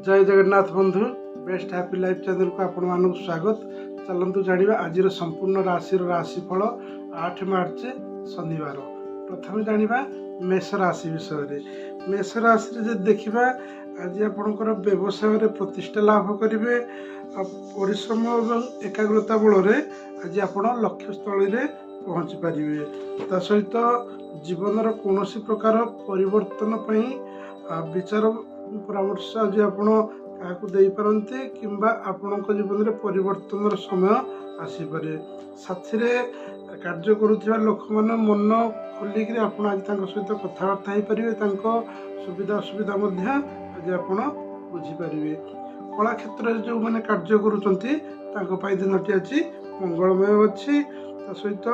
जय जगन्नाथ बंधु best happy life channel को आपण मानक स्वागत। चलतु जाना आज संपूर्ण राशि राशिफल 8 मार्च शनिवार। प्रथम जाना मेष राशि विषय। मेष राशि देखा आज आपणकर व्यवसाय प्रतिष्ठा लाभ करेंगे। परिश्रम और एकाग्रता बल आज आप लक्ष्य स्थल पहुँची पारे। ता सहित जीवन कौन प्रकार परिवर्तन विचार परामर्श आज आपण क्या किंबा आपण जीवन में परिवर्तन समय आसीपे। साथी कार्य करुवा लोक मैंने मन खोलिक आज सहित कथबार्ता हो पारे। सुविधा असुविधा आज आप बुझीपारे। कला क्षेत्र जो मैंने कार्य करुँच दिनटी आज मंगलमय अच्छी। सहित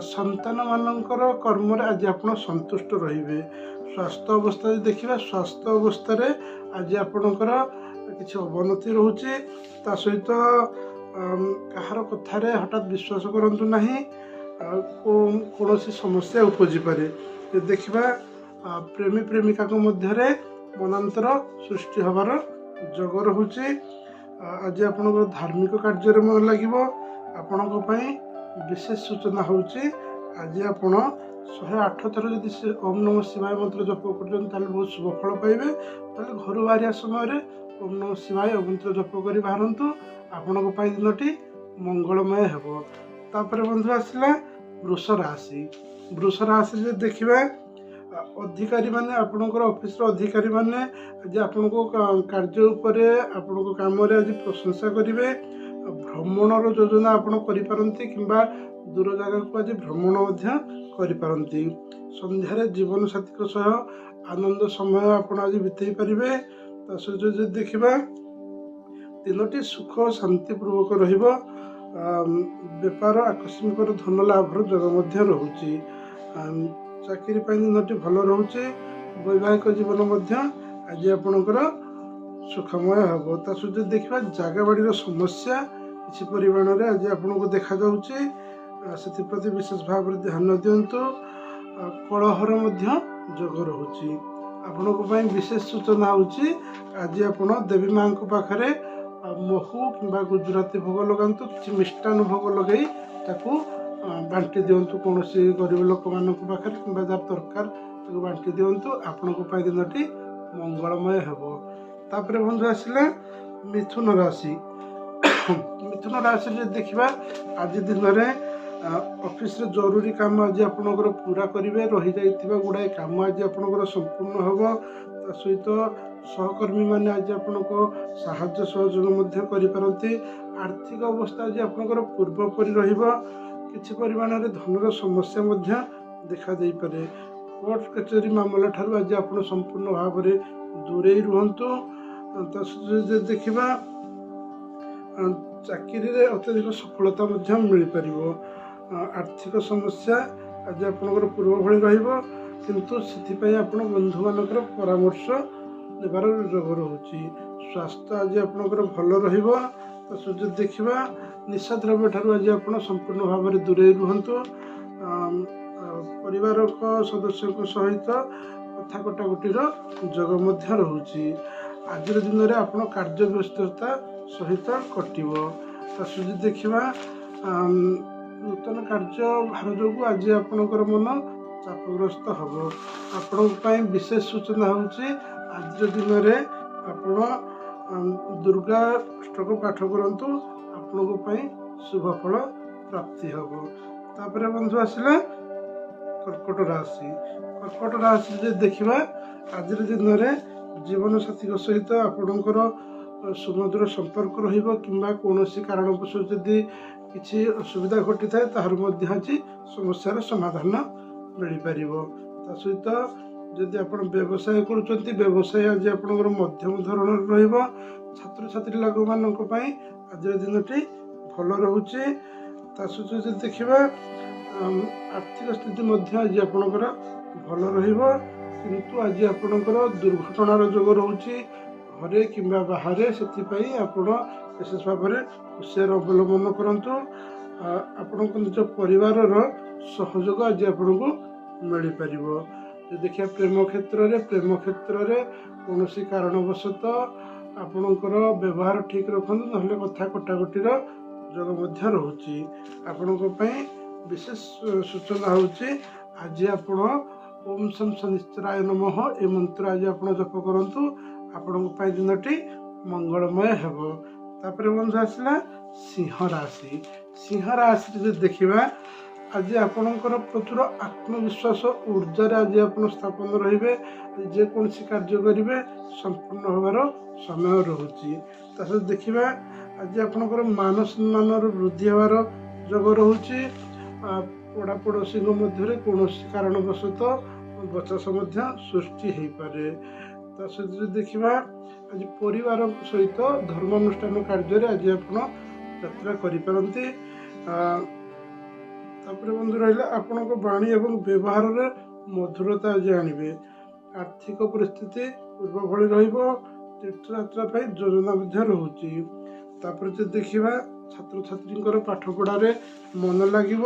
संतान मानकर कर्म आज आप संतुष्ट रे। स्वास्थ्य अवस्था देखा स्वास्थ्य अवस्था आज आपणकर किसी अवनति रोचे। ता सहित कहार कथार हठात विश्वास करंतु नहीं, कौन समस्या उपजी पारे। देखा प्रेमी प्रेमिका मध्य मनांतर सृष्टि हबार जग रोचे। आज आपणकर धार्मिक कार्य मन लगे। आपण विशेष सूचना हूँ आज आप 108 थर जदि ओम नमः शिवाय मंत्र जप कर बहुत शुभ फल पाइबे। घर बाहर समय ओम नमः शिवाय मंत्र जप कर बाहरतु आपण दिनटी मंगलमय हो। तापर बंधु आसला वृष राशि। वृष राशि देखा अधिकारी माने आपणकर ऑफिस अधिकारी माने आज आपण कार्य उपरे आपण काम आज प्रशंसा करेंगे। भ्रमणर योजना आप किंबा दूर जगह को आज भ्रमण करिपारंती। संध्यारे जीवन साथी सह आनंद समय आपण आज बिताई पारिबे। जो देखा तीनोटी सुख शांतिपूर्वक रहिबो। व्यापार आकस्मिक धन लाभर जग रोचे। चाकरी दिनटी भल रोचे। वैवाहिक जीवन आज आपणकर सुखमय हम। ता सहित देखा जगह बाड़ी समस्या किसी परिमाण में आज आपको देखा जाउची। से विशेष भाव ध्यान दिंतु। कलहर जग रोचे। आपण विशेष सूचना होची आज आप देवी माँ पाखे महू किंबा गुजराती भोग लगातु। किसी मिष्टान भोग लगे ताकू बांटी दिंतु। कौन गरीब लोक मान पाखे कि दरकार बांटी दिंतु। आपण दिनटी मंगलमय हो। तापर बंधु आसला मिथुन राशि। मिथुन राशि देखा आज दिन में ऑफिस रे जरूरी काम आज आपणकर पूरा करेंगे। रही जाइथिबा गुड़ाए काम आज आपणकर संपूर्ण हम। सहित सहकर्मी माने आज आपनको साहाय्य सहयोग करिपारंती। आर्थिक अवस्था आज आपणकर पूर्वपरि रहिबो। किछि परिमाण रे धनर समस्या देखा दे पारे। कोर्ट कचेरी मामला ठारू आज आपण संपूर्ण भाव में दूरे रुहंतु। देखा चाकरी रे अत्यधिक सफलता मिल पार। आर्थिक समस्या आज आपणकर पूर्व भली रहिबो, किंतु से आप बंधु मानकर परामर्श नेबार जग रोचे। स्वास्थ्य आज आपणकर भल रहिबो। तो देखा निशा द्रव्य ठारू आज आप संपूर्ण भाव में दूरे रुहंतु। परिवार सदस्य सहित कथा कटाकटीर जग रोचे। आज दिन में आप कार्य व्यस्तता सहित कटिबो। देखा नूतन कार्य भार जो आज आपणकर मन चापग्रस्त हम। आपण विशेष सूचना हूँ आज दिन में आप दुर्गा अष्टक पाठ करंतु। आपण शुभ फल प्राप्ति हम। तापर बंधु आसला कर्कट राशि। कर्कट राशि देखा आज दिन में जीवन साथी सहित आपणकर सुमधुर संपर्क रहिबो किंबा कौनसी कारणवश जदि किसी असुविधा घटी थाए तार आज समस्यार समाधान मिल पार। सहित जदि आप व्यवसाय करुँच व्यवसाय आज आपणकर मध्यम धरण रहिबो। छात्र छात्री लोक मानक आज दिनटी भल रोचे। सहित देखा आर्थिक स्थिति आज आपणकर भल रहिबो, किंतु आज आपणकर दुर्घटनार जोग रोचे घरे किंबा बाहर। से विशेष भाव में हुशियार अवलम्बन करंतु। आपण निज परिवार सहयोग आज आपको मिल पार। देखिए प्रेम क्षेत्र में कौन कारणवशत ଆପଣଙ୍କର ବ୍ୟବହାର ଠିକ୍ ରଖନ୍ତୁ, ନହେଲେ କଥା କଟାକଟିର ଯୋଗ ମଧ୍ୟ ରହୁଛି। ଆପଣଙ୍କ ପାଇଁ ବିଶେଷ ସୂଚନା ହେଉଛି ଆଜି ଆପଣ ଓମ୍ ଶಂ ଶନିଶ୍ଚରାୟ ନମଃ ଏ ମନ୍ତ୍ର ଆଜି ଆପଣ ଜପ କରନ୍ତୁ, ଆପଣଙ୍କ ପାଇଁ ଦିନଟି ମଙ୍ଗଳମୟ ହେବ। ତାପରେ ବନ୍ଧୁ ଆସିଲା ସିଂହ ରାଶି। ସିଂହ ରାଶିରେ ଯଦି ଦେଖିବା, ଆଜି ଆପଣଙ୍କର ପ୍ରଚୁର ଆତ୍ମବିଶ୍ୱାସ ଊର୍ଜାରେ ଆଜି ଆପଣ ସ୍ଥାପନ ରହିବେ। ଯେକୌଣସି କାର୍ଯ୍ୟ କରିବେ ସମ୍ପୂର୍ଣ୍ଣ ହେବାର ସମୟ ରହୁଛି। ତା ସହିତ ଦେଖିବା ଆଜି ଆପଣଙ୍କର ମାନ ସମ୍ମାନର ବୃଦ୍ଧି ହେବାର ଯୋଗ ରହୁଛି। ପଡ଼ାପଡ଼ୋଶୀଙ୍କ ମଧ୍ୟରେ କୌଣସି କାରଣବଶତଃ ବଚସ ମଧ୍ୟ ସୃଷ୍ଟି ହେଇପାରେ। ତା ସହିତ ଯଦି ଦେଖିବା ଆଜି ପରିବାର ସହିତ ଧର୍ମାନୁଷ୍ଠାନ କାର୍ଯ୍ୟରେ ଆଜି ଆପଣ ଯାତ୍ରା କରିପାରନ୍ତି। ତାପରେ ବନ୍ଧୁ ରହିଲା ଆପଣଙ୍କ ବାଣୀ ଏବଂ ବ୍ୟବହାରରେ ମଧୁରତା ଆଜି ଆଣିବେ। ଆର୍ଥିକ ପରିସ୍ଥିତି ପୂର୍ବ ଭଳି ରହିବ। ତୀର୍ଥଯାତ୍ରା ପାଇଁ ଯୋଜନା ମଧ୍ୟ ରହୁଛି। ତାପରେ ଯଦି ଦେଖିବା ଛାତ୍ରଛାତ୍ରୀଙ୍କର ପାଠପଢ଼ାରେ ମନ ଲାଗିବ।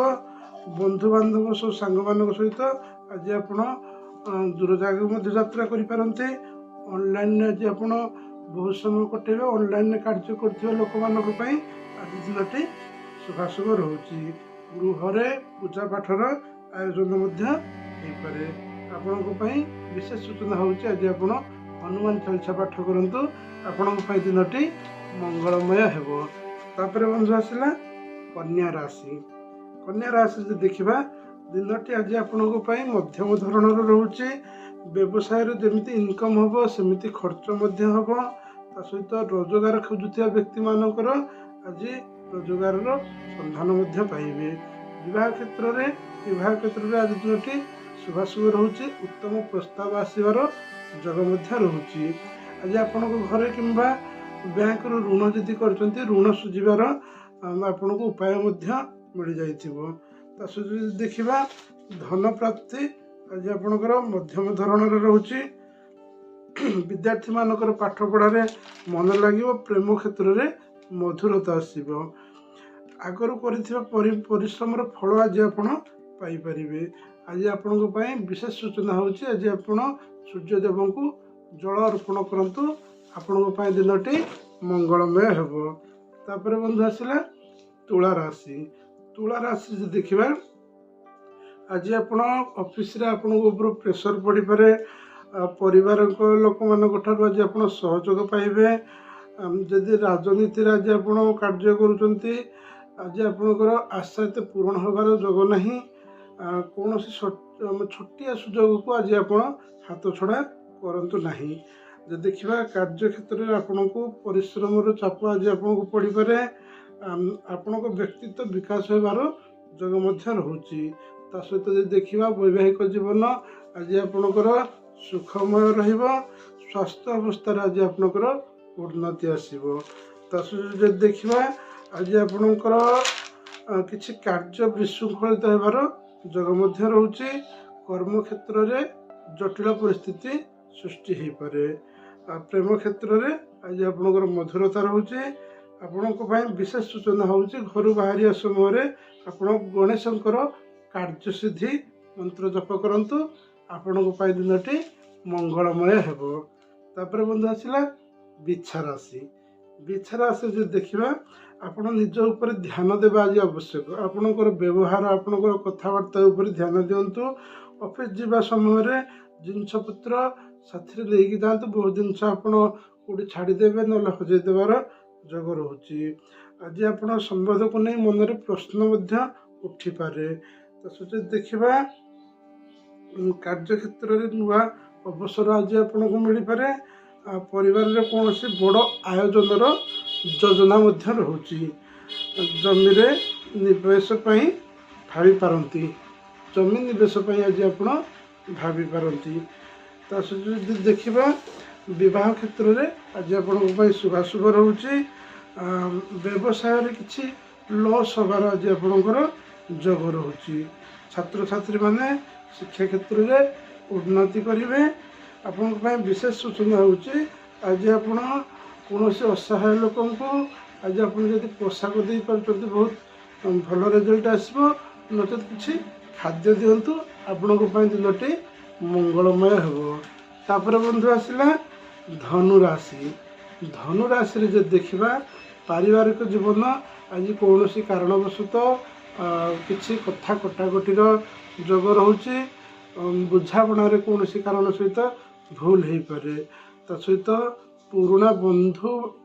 ବନ୍ଧୁବାନ୍ଧବ ସବୁ ସାଙ୍ଗମାନଙ୍କ ସହିତ ଆଜି ଆପଣ ଦୂର ଜାଗାକୁ ମଧ୍ୟ ଯାତ୍ରା କରିପାରନ୍ତି। ଅନଲାଇନରେ ଆଜି ଆପଣ ବହୁତ ସମୟ କଟେଇବେ। ଅନଲାଇନରେ କାର୍ଯ୍ୟ କରୁଥିବା ଲୋକମାନଙ୍କ ପାଇଁ ଆଜି ଦିନଟି ଶୁଭାଶୁଭ ରହୁଛି। ଗୃହରେ ପୂଜା ପାଠର ଆୟୋଜନ ମଧ୍ୟ ହେଇପାରେ। ଆପଣଙ୍କ ପାଇଁ ବିଶେଷ ସୂଚନା ହେଉଛି ଆଜି ଆପଣ ହନୁମାନ ଚାଳିଶା ପାଠ କରନ୍ତୁ, ଆପଣଙ୍କ ପାଇଁ ଦିନଟି ମଙ୍ଗଳମୟ ହେବ। ତାପରେ ବନ୍ଧୁ ଆସିଲା କନ୍ୟା ରାଶି। କନ୍ୟା ରାଶି ଯଦି ଦେଖିବା, ଦିନଟି ଆଜି ଆପଣଙ୍କ ପାଇଁ ମଧ୍ୟମ ଧରଣର ରହୁଛି। ବ୍ୟବସାୟରେ ଯେମିତି ଇନକମ୍ ହେବ ସେମିତି ଖର୍ଚ୍ଚ ମଧ୍ୟ ହେବ। ତା ସହିତ ରୋଜଗାର ଖୋଜୁଥିବା ବ୍ୟକ୍ତିମାନଙ୍କର ଆଜି ରୋଜଗାରର ସନ୍ଧାନ ମଧ୍ୟ ପାଇବେ। ବିବାହ କ୍ଷେତ୍ରରେ ଆଜି ଦିନଟି ଶୁଭାଶୁଭ ରହୁଛି। ଉତ୍ତମ ପ୍ରସ୍ତାବ ଆସିବାର ଯୋଗ ମଧ୍ୟ ରହୁଛି। ଆଜି ଆପଣଙ୍କ ଘରେ କିମ୍ବା ବ୍ୟାଙ୍କରୁ ଋଣ ଯଦି କରିଛନ୍ତି, ଋଣ ସୁଝିବାର ଆପଣଙ୍କୁ ଉପାୟ ମଧ୍ୟ ମିଳିଯାଇଥିବ। ତା ସହିତ ଯଦି ଦେଖିବା ଧନ ପ୍ରାପ୍ତି ଆଜି ଆପଣଙ୍କର ମଧ୍ୟମ ଧରଣର ରହୁଛି। ବିଦ୍ୟାର୍ଥୀମାନଙ୍କର ପାଠ ପଢ଼ାରେ ମନ ଲାଗିବ। ପ୍ରେମ କ୍ଷେତ୍ରରେ ମଧୁରତା ଆସିବ। ଆଗରୁ କରିଥିବା ପରିଶ୍ରମର ଫଳ ଆଜି ଆପଣ ପାଇପାରିବେ। ଆଜି ଆପଣଙ୍କ ପାଇଁ ବିଶେଷ ସୂଚନା ହେଉଛି ଆଜି ଆପଣ ସୂର୍ଯ୍ୟଦେବଙ୍କୁ ଜଳ ଅର୍ପଣ କରନ୍ତୁ, ଆପଣଙ୍କ ପାଇଁ ଦିନଟି ମଙ୍ଗଳମୟ ହେବ। ତାପରେ ବନ୍ଧୁ ଆସିଲା ତୁଳା ରାଶି। ତୁଳା ରାଶି ଯଦି ଦେଖିବା, ଆଜି ଆପଣ ଅଫିସରେ ଆପଣଙ୍କ ଉପରୁ ପ୍ରେସର ପଡ଼ିପାରେ। ପରିବାରଙ୍କ ଲୋକମାନଙ୍କ ଠାରୁ ଆଜି ଆପଣ ସହଯୋଗ ପାଇବେ। ଯଦି ରାଜନୀତିରେ ଆଜି ଆପଣ କାର୍ଯ୍ୟ କରୁଛନ୍ତି, ଆଜି ଆପଣଙ୍କର ଆଶା ଏତେ ପୂରଣ ହେବାର ଯୋଗ ନାହିଁ। କୌଣସି ଛୋଟିଆ ସୁଯୋଗକୁ ଆଜି ଆପଣ ହାତ ଛଡ଼ା କରନ୍ତୁ ନାହିଁ। ଯଦି ଦେଖିବା କାର୍ଯ୍ୟକ୍ଷେତ୍ରରେ ଆପଣଙ୍କୁ ପରିଶ୍ରମର ଚାପ ଆଜି ଆପଣଙ୍କୁ ପଡ଼ିପାରେ। ଆପଣଙ୍କ ବ୍ୟକ୍ତିତ୍ୱ ବିକାଶ ହେବାର ଯୋଗ ମଧ୍ୟ ରହୁଛି। ତା ସହିତ ଯଦି ଦେଖିବା ବୈବାହିକ ଜୀବନ ଆଜି ଆପଣଙ୍କର ସୁଖମୟ ରହିବ। ସ୍ୱାସ୍ଥ୍ୟ ଅବସ୍ଥାରେ ଆଜି ଆପଣଙ୍କର ଉନ୍ନତି ଆସିବ। ତା ସହିତ ଯଦି ଦେଖିବା ଆଜି ଆପଣଙ୍କର କିଛି କାର୍ଯ୍ୟ ବିଶୃଙ୍ଖଳିତ ହେବାର ଯୋଗ ମଧ୍ୟ ରହୁଛି। କର୍ମକ୍ଷେତ୍ରରେ ଜଟିଳ ପରିସ୍ଥିତି ସୃଷ୍ଟି ହେଇପାରେ। ପ୍ରେମ କ୍ଷେତ୍ରରେ ଆଜି ଆପଣଙ୍କର ମଧୁରତା ରହୁଛି। ଆପଣଙ୍କ ପାଇଁ ବିଶେଷ ସୂଚନା ହେଉଛି ଘରୁ ବାହାରିବା ସମୟରେ ଆପଣ ଗଣେଶଙ୍କର କାର୍ଯ୍ୟସିଦ୍ଧି ମନ୍ତ୍ର ଜପ କରନ୍ତୁ, ଆପଣଙ୍କ ପାଇଁ ଦିନଟି ମଙ୍ଗଳମୟ ହେବ। ତାପରେ ବନ୍ଧୁ ଆସିଲା ବିଛା ରାଶି। ବିଛା ରାଶି ଯଦି ଦେଖିବା, ଆପଣ ନିଜ ଉପରେ ଧ୍ୟାନ ଦେବା ଆଜି ଆବଶ୍ୟକ। ଆପଣଙ୍କର ବ୍ୟବହାର, ଆପଣଙ୍କର କଥାବାର୍ତ୍ତା ଉପରେ ଧ୍ୟାନ ଦିଅନ୍ତୁ। ଅଫିସ ଯିବା ସମୟରେ ଜିନିଷପତ୍ର ସାଥିରେ ନେଇକି ଯାଆନ୍ତୁ। ବହୁତ ଜିନିଷ ଆପଣ କେଉଁଠି ଛାଡ଼ିଦେବେ, ନହେଲେ ହଜେଇ ଦେବାର ଯୋଗ ରହୁଛି। ଆଜି ଆପଣ ସମ୍ବାଦକୁ ନେଇ ମନରେ ପ୍ରଶ୍ନ ମଧ୍ୟ ଉଠିପାରେ। ତା ସହିତ ଦେଖିବା କାର୍ଯ୍ୟକ୍ଷେତ୍ରରେ ନୂଆ ଅବସର ଆଜି ଆପଣଙ୍କୁ ମିଳିପାରେ। ପରିବାରରେ କୌଣସି ବଡ଼ ଆୟୋଜନର ଯୋଜନା ମଧ୍ୟ ରହୁଛି। ଜମିରେ ନିବେଶ ପାଇଁ ଭାବିପାରନ୍ତି। ଜମି ନିବେଶ ପାଇଁ ଆଜି ଆପଣ ଭାବିପାରନ୍ତି। ତା ସହିତ ଯଦି ଦେଖିବା ବିବାହ କ୍ଷେତ୍ରରେ ଆଜି ଆପଣଙ୍କ ପାଇଁ ଶୁଭାଶୁଭ ରହୁଛି। ବ୍ୟବସାୟରେ କିଛି ଲସ୍ ହେବାର ଆଜି ଆପଣଙ୍କର ଯୋଗ ରହୁଛି। ଛାତ୍ରଛାତ୍ରୀମାନେ ଶିକ୍ଷା କ୍ଷେତ୍ରରେ ଉନ୍ନତି କରିବେ। ଆପଣଙ୍କ ପାଇଁ ବିଶେଷ ସୂଚନା ହେଉଛି ଆଜି ଆପଣ କୌଣସି ଅସହାୟ ଲୋକଙ୍କୁ ଆଜି ଆପଣ ଯଦି ପୋଷାକ ଦେଇପାରୁଛନ୍ତି, ବହୁତ ଭଲ ରେଜଲ୍ଟ ଆସିବ। ନଚେତ୍ କିଛି ଖାଦ୍ୟ ଦିଅନ୍ତୁ, ଆପଣଙ୍କ ପାଇଁ ଦିନଟି ମଙ୍ଗଳମୟ ହେବ। ତାପରେ ବନ୍ଧୁ ଆସିଲା ଧନୁ ରାଶି। ଧନୁ ରାଶିରେ ଯଦି ଦେଖିବା ପାରିବାରିକ ଜୀବନ ଆଜି କୌଣସି କାରଣବଶତଃ କିଛି କଥା କଟାକଟିର ଯୋଗ ରହୁଛି। ବୁଝାପଣାରେ କୌଣସି କାରଣ ସହିତ ଭୁଲ ହେଇପାରେ। ତା ସହିତ ପୁରୁଣା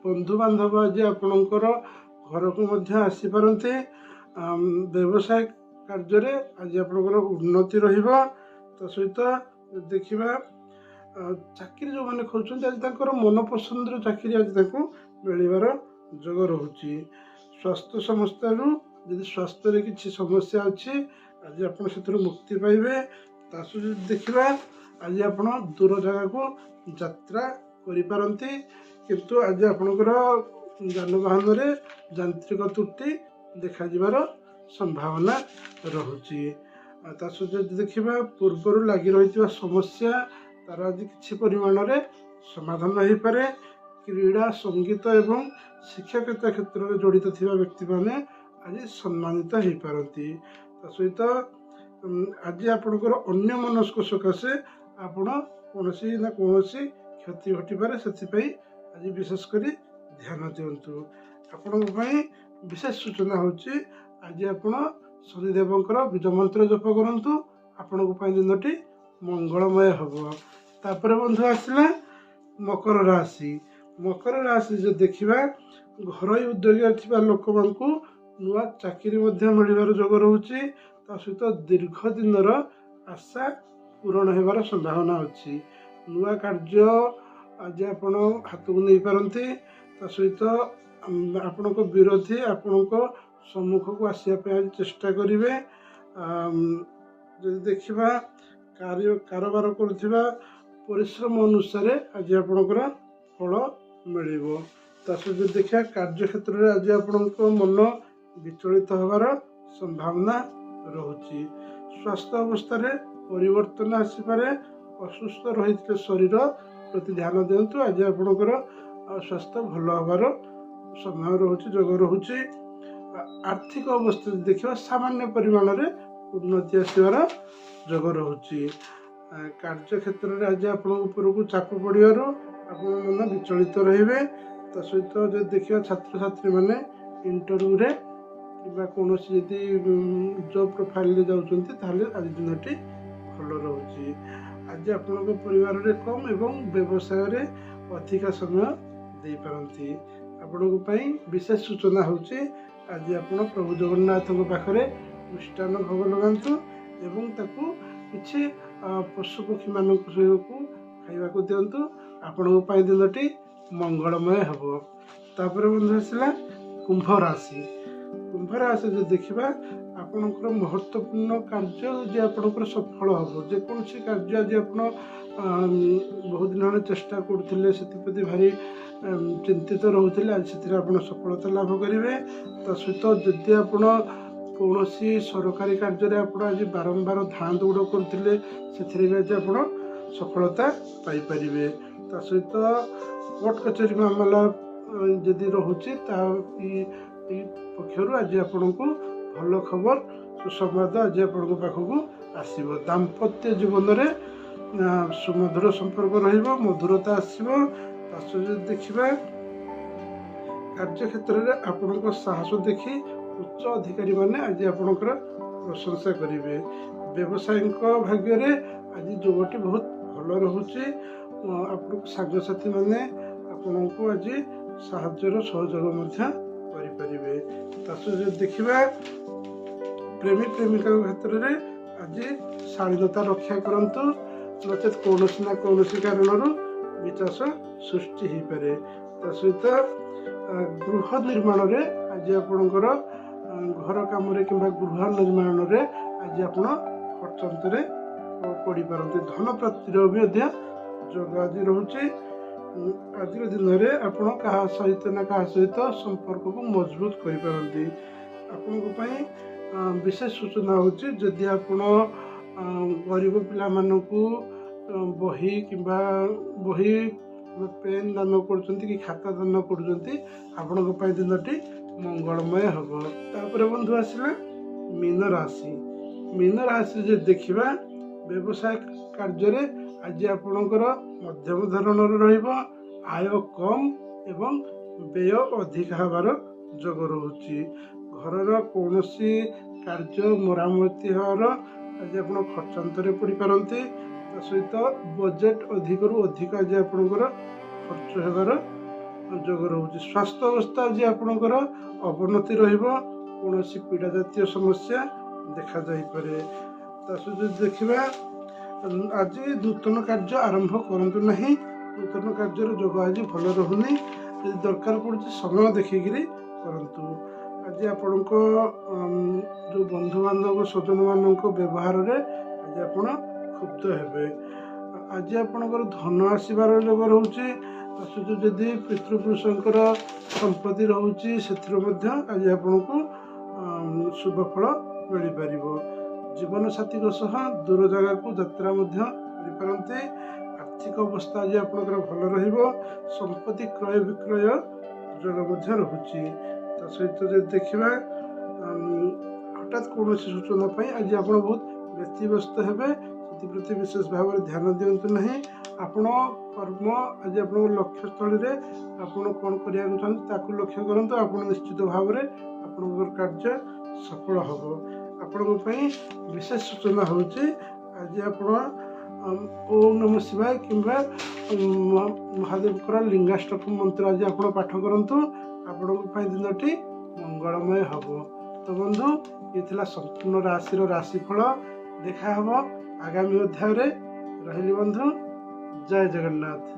ବନ୍ଧୁବାନ୍ଧବ ଆଜି ଆପଣଙ୍କର ଘରକୁ ମଧ୍ୟ ଆସିପାରନ୍ତି। ବ୍ୟବସାୟ କାର୍ଯ୍ୟରେ ଆଜି ଆପଣଙ୍କର ଉନ୍ନତି ରହିବ। ତା ସହିତ ଦେଖିବା ଚାକିରି ଯେଉଁମାନେ ଖୋଜୁଛନ୍ତି ଆଜି ତାଙ୍କର ମନପସନ୍ଦର ଚାକିରି ଆଜି ତାଙ୍କୁ ମିଳିବାର ଯୋଗ ରହୁଛି। ସ୍ୱାସ୍ଥ୍ୟ ସମସ୍ୟାରୁ ଯଦି ସ୍ୱାସ୍ଥ୍ୟରେ କିଛି ସମସ୍ୟା ଅଛି ଆଜି ଆପଣ ସେଥିରୁ ମୁକ୍ତି ପାଇବେ। ତା ସହିତ ଯଦି ଦେଖିବା ଆଜି ଆପଣ ଦୂର ଜାଗାକୁ ଯାତ୍ରା କରିପାରନ୍ତି, କିନ୍ତୁ ଆଜି ଆପଣଙ୍କର ଯାନବାହନରେ ଯାନ୍ତ୍ରିକ ତ୍ରୁଟି ଦେଖାଯିବାର ସମ୍ଭାବନା ରହୁଛି। ତା ସହିତ ଯଦି ଦେଖିବା ପୂର୍ବରୁ ଲାଗି ରହିଥିବା ସମସ୍ୟା ତାର ଆଜି କିଛି ପରିମାଣରେ ସମାଧାନ ହେଇପାରେ। କ୍ରୀଡ଼ା ସଙ୍ଗୀତ ଏବଂ ଶିକ୍ଷକତା କ୍ଷେତ୍ରରେ ଜଡ଼ିତ ଥିବା ବ୍ୟକ୍ତିମାନେ ଆଜି ସମ୍ମାନିତ ହେଇପାରନ୍ତି। ତା ସହିତ ଆଜି ଆପଣଙ୍କର ଅନ୍ୟମନସ୍କ ସକାଶେ ଆପଣ କୌଣସି ନା କୌଣସି କ୍ଷତି ଘଟିପାରେ, ସେଥିପାଇଁ ଆଜି ବିଶେଷ କରି ଧ୍ୟାନ ଦିଅନ୍ତୁ। ଆପଣଙ୍କ ପାଇଁ ବିଶେଷ ସୂଚନା ହେଉଛି ଆଜି ଆପଣ ଶନିଦେବଙ୍କର ବୀଜ ମନ୍ତ୍ର ଜପ କରନ୍ତୁ, ଆପଣଙ୍କ ପାଇଁ ଦିନଟି ମଙ୍ଗଳମୟ ହେବ। ତାପରେ ବନ୍ଧୁ ଆସିଲା ମକର ରାଶି। ମକର ରାଶି ଯଦି ଦେଖିବା ଘରୋଇ ଉଦ୍ୟୋଗୀରେ ଥିବା ଲୋକମାନଙ୍କୁ ନୂଆ ଚାକିରି ମଧ୍ୟ ମିଳିବାର ଯୋଗ ରହୁଛି। ତା ସହିତ ଦୀର୍ଘ ଦିନର ଆଶା ପୂରଣ ହେବାର ସମ୍ଭାବନା ଅଛି। ନୂଆ କାର୍ଯ୍ୟ ଆଜି ଆପଣ ହାତକୁ ନେଇପାରନ୍ତି। ତା ସହିତ ଆପଣଙ୍କ ବିରୋଧୀ ଆପଣଙ୍କ ସମ୍ମୁଖକୁ ଆସିବା ପାଇଁ ଆଜି ଚେଷ୍ଟା କରିବେ। ଯଦି ଦେଖିବା କାରବାର କରୁଥିବା ପରିଶ୍ରମ ଅନୁସାରେ ଆଜି ଆପଣଙ୍କର ଫଳ ମିଳିବ। ତା ସହିତ ଯଦି ଦେଖିବା କାର୍ଯ୍ୟକ୍ଷେତ୍ରରେ ଆଜି ଆପଣଙ୍କ ମନ ବିଚଳିତ ହେବାର ସମ୍ଭାବନା ରହୁଛି। ସ୍ୱାସ୍ଥ୍ୟ ଅବସ୍ଥାରେ ପରିବର୍ତ୍ତନ ଆସିପାରେ। ଅସୁସ୍ଥ ରହିଥିବା ଶରୀର ପ୍ରତି ଧ୍ୟାନ ଦିଅନ୍ତୁ। ଆଜି ଆପଣଙ୍କର ସ୍ୱାସ୍ଥ୍ୟ ଭଲ ହେବାର ସମୟ ରହୁଛି, ଯୋଗ ରହୁଛି। ଆର୍ଥିକ ଅବସ୍ଥା ଯଦି ଦେଖିବା ସାମାନ୍ୟ ପରିମାଣରେ ଉନ୍ନତି ଆସିବାର ଯୋଗ ରହୁଛି। କାର୍ଯ୍ୟକ୍ଷେତ୍ରରେ ଆଜି ଆପଣଙ୍କ ଉପରକୁ ଚାପ ପଡ଼ିବାରୁ ଆପଣଙ୍କ ମନ ବିଚଳିତ ରହିବେ। ତା ସହିତ ଯଦି ଦେଖିବା ଛାତ୍ରଛାତ୍ରୀମାନେ ଇଣ୍ଟରଭ୍ୟୁରେ କିମ୍ବା କୌଣସି ଯଦି ଜବ୍ ପ୍ରୋଫାଇଲରେ ଯାଉଛନ୍ତି ତାହେଲେ ଆଜି ଦିନଟି ଭଲ ରହୁଛି। ଆଜି ଆପଣଙ୍କ ପରିବାରରେ କମ୍ ଏବଂ ବ୍ୟବସାୟରେ ଅଧିକା ସମୟ ଦେଇପାରନ୍ତି। ଆପଣଙ୍କ ପାଇଁ ବିଶେଷ ସୂଚନା ହେଉଛି ଆଜି ଆପଣ ପ୍ରଭୁ ଜଗନ୍ନାଥଙ୍କ ପାଖରେ ମିଷ୍ଟାନ୍ନ ଭୋଗ ଲଗାନ୍ତୁ ଏବଂ ତାକୁ କିଛି ପଶୁପକ୍ଷୀମାନଙ୍କ ସହକୁ ଖାଇବାକୁ ଦିଅନ୍ତୁ। ଆପଣଙ୍କ ପାଇଁ ଦିନଟି ମଙ୍ଗଳମୟ ହେବ। ତାପରେ ବନ୍ଧୁ ଆସିଲା କୁମ୍ଭ ରାଶି। କୁମ୍ଭ ରାଶି ଯଦି ଦେଖିବା ଆପଣଙ୍କର ମହତ୍ତ୍ୱପୂର୍ଣ୍ଣ କାର୍ଯ୍ୟ ଯେ ଆପଣଙ୍କର ସଫଳ ହେବ। ଯେକୌଣସି କାର୍ଯ୍ୟ ଆଜି ଆପଣ ବହୁତ ଦିନ ହେଲେ ଚେଷ୍ଟା କରୁଥିଲେ, ସେଥିପ୍ରତି ଭାରି ଚିନ୍ତିତ ରହୁଥିଲେ, ଆଜି ସେଥିରେ ଆପଣ ସଫଳତା ଲାଭ କରିବେ। ତା ସହିତ ଯଦି ଆପଣ କୌଣସି ସରକାରୀ କାର୍ଯ୍ୟରେ ଆପଣ ଆଜି ବାରମ୍ବାର ଧାଁ ଦୌଡ଼ କରୁଥିଲେ, ସେଥିରେ ବି ଆଜି ଆପଣ ସଫଳତା ପାଇପାରିବେ। ତା ସହିତ କୋର୍ଟ କଚେରୀ ମାମଲା ଯଦି ରହୁଛି ତା ଏଇ ପକ୍ଷରୁ ଆଜି ଆପଣଙ୍କୁ ଭଲ ଖବର ସୁସମ୍ବାଦ ଆଜି ଆପଣଙ୍କ ପାଖକୁ ଆସିବ। ଦାମ୍ପତ୍ୟ ଜୀବନରେ ସୁମଧୁର ସମ୍ପର୍କ ରହିବ, ମଧୁରତା ଆସିବ। ତା ସହିତ ଯଦି ଦେଖିବା କାର୍ଯ୍ୟକ୍ଷେତ୍ରରେ ଆପଣଙ୍କ ସାହସ ଦେଖି ଉଚ୍ଚ ଅଧିକାରୀମାନେ ଆଜି ଆପଣଙ୍କର ପ୍ରଶଂସା କରିବେ। ବ୍ୟବସାୟୀଙ୍କ ଭାଗ୍ୟରେ ଆଜି ଯୋଗଟି ବହୁତ ଭଲ ରହୁଛି। ଆପଣଙ୍କ ସାଙ୍ଗସାଥିମାନେ ଆପଣଙ୍କୁ ଆଜି ସାହାଯ୍ୟର ସହଯୋଗ ମଧ୍ୟ କରିପାରିବେ। ତା ସହିତ ଯଦି ଦେଖିବା ପ୍ରେମୀ ପ୍ରେମିକାଙ୍କ କ୍ଷେତ୍ରରେ ଆଜି ଶାଳୀନତା ରକ୍ଷା କରନ୍ତୁ, ନଚେତ୍ କୌଣସି ନା କୌଣସି କାରଣରୁ ବିଚାସ ସୃଷ୍ଟି ହେଇପାରେ। ତା ସହିତ ଗୃହ ନିର୍ମାଣରେ ଆଜି ଆପଣଙ୍କର ଘର କାମରେ କିମ୍ବା ଗୃହ ନିର୍ମାଣରେ ଆଜି ଆପଣ ଖର୍ଚ୍ଚାନ୍ତରେ ପଡ଼ିପାରନ୍ତି। ଧନ ପ୍ରାପ୍ତିର ବି ମଧ୍ୟ ଯୋଗ ଆଜି ରହୁଛି। ଆଜିର ଦିନରେ ଆପଣ କାହା ସହିତ ନା କାହା ସହିତ ସମ୍ପର୍କକୁ ମଜବୁତ କରିପାରନ୍ତି। ଆପଣଙ୍କ ପାଇଁ ବିଶେଷ ସୂଚନା ହେଉଛି ଯଦି ଆପଣ ଗରିବ ପିଲାମାନଙ୍କୁ ବହି କିମ୍ବା ପେନ୍ ଦାନ କରୁଛନ୍ତି କି ଖାତା ଦାନ କରୁଛନ୍ତି, ଆପଣଙ୍କ ପାଇଁ ଦିନଟି ମଙ୍ଗଳମୟ ହେବ। ତାପରେ ବନ୍ଧୁ ଆସିଲା ମୀନ ରାଶି। ମୀନ ରାଶି ଯଦି ଦେଖିବା ବ୍ୟବସାୟ କାର୍ଯ୍ୟରେ ଆଜି ଆପଣଙ୍କର ମଧ୍ୟମ ଧରଣର ରହିବ। ଆୟ କମ୍ ଏବଂ ବ୍ୟୟ ଅଧିକା ହେବାର ଯୋଗ ରହୁଛି। ଘରର କୌଣସି କାର୍ଯ୍ୟ ମରାମତି ହେବାର ଆଜି ଆପଣ ଖର୍ଚ୍ଚାନ୍ତରେ ପଡ଼ିପାରନ୍ତି। ତା ସହିତ ବଜେଟ୍ ଅଧିକରୁ ଅଧିକ ଆଜି ଆପଣଙ୍କର ଖର୍ଚ୍ଚ ହେବାର ଯୋଗ ରହୁଛି। ସ୍ୱାସ୍ଥ୍ୟ ଅବସ୍ଥା ଆଜି ଆପଣଙ୍କର ଅବନତି ରହିବ। କୌଣସି ପୀଡ଼ା ଜାତୀୟ ସମସ୍ୟା ଦେଖାଯାଇପାରେ। ତା ସହିତ ଯଦି ଦେଖିବା ଆଜି ନୂତନ କାର୍ଯ୍ୟ ଆରମ୍ଭ କରନ୍ତୁ ନାହିଁ। ନୂତନ କାର୍ଯ୍ୟର ଯୋଗ ଆଜି ଭଲ ରହୁନି। ଯଦି ଦରକାର ପଡ଼ୁଛି ସମୟ ଦେଖିକିରି କରନ୍ତୁ। ଆଜି ଆପଣଙ୍କ ଯେଉଁ ବନ୍ଧୁବାନ୍ଧବ ସ୍ୱଜନମାନଙ୍କ ବ୍ୟବହାରରେ ଆଜି ଆପଣ କ୍ଷୁବ୍ଧ ହେବେ। ଆଜି ଆପଣଙ୍କର ଧନ ଆସିବାର ଯୋଗ ରହୁଛି। ତା ସହିତ ଯଦି ପିତୃପୁରୁଷଙ୍କର ସମ୍ପତ୍ତି ରହୁଛି ସେଥିରୁ ମଧ୍ୟ ଆଜି ଆପଣଙ୍କୁ ଶୁଭ ଫଳ ମିଳିପାରିବ। ଜୀବନସାଥୀଙ୍କ ସହ ଦୂର ଜାଗାକୁ ଯାତ୍ରା ମଧ୍ୟ କରିପାରନ୍ତି। ଆର୍ଥିକ ଅବସ୍ଥା ଆଜି ଆପଣଙ୍କର ଭଲ ରହିବ। ସମ୍ପତ୍ତି କ୍ରୟ ବିକ୍ରୟ ଯୋଗ ମଧ୍ୟ ରହୁଛି। ତା ସହିତ ଯଦି ଦେଖିବା ହଠାତ୍ କୌଣସି ସୂଚନା ପାଇଁ ଆଜି ଆପଣ ବହୁତ ବ୍ୟତିବ୍ୟସ୍ତ ହେବେ। ସେଥିପ୍ରତି ବିଶେଷ ଭାବରେ ଧ୍ୟାନ ଦିଅନ୍ତୁ ନାହିଁ। ଆପଣ କର୍ମ ଆଜି ଆପଣଙ୍କ ଲକ୍ଷ୍ୟସ୍ଥଳୀରେ ଆପଣ କ'ଣ କରିବାକୁ ଚାହାନ୍ତି ତାକୁ ଲକ୍ଷ୍ୟ କରନ୍ତୁ। ଆପଣ ନିଶ୍ଚିତ ଭାବରେ ଆପଣଙ୍କର କାର୍ଯ୍ୟ ସଫଳ ହେବ। ଆପଣଙ୍କ ପାଇଁ ବିଶେଷ ସୂଚନା ହେଉଛି ଆଜି ଆପଣ ଓମ୍ ନମଃ ଶିବାୟ କିମ୍ବା ମହାଦେବଙ୍କର ଲିଙ୍ଗାଷ୍ଟକ ମନ୍ତ୍ର ଆଜି ଆପଣ ପାଠ କରନ୍ତୁ। ଆପଣଙ୍କ ପାଇଁ ଦିନଟି ମଙ୍ଗଳମୟ ହେବ। ତ ବନ୍ଧୁ, ଏ ଥିଲା ସମ୍ପୂର୍ଣ୍ଣ ରାଶିର ରାଶିଫଳ। ଦେଖା ହେବ ଆଗାମୀ ଅଧ୍ୟାୟରେ। ରହିଲି ବନ୍ଧୁ, ଜୟ ଜଗନ୍ନାଥ।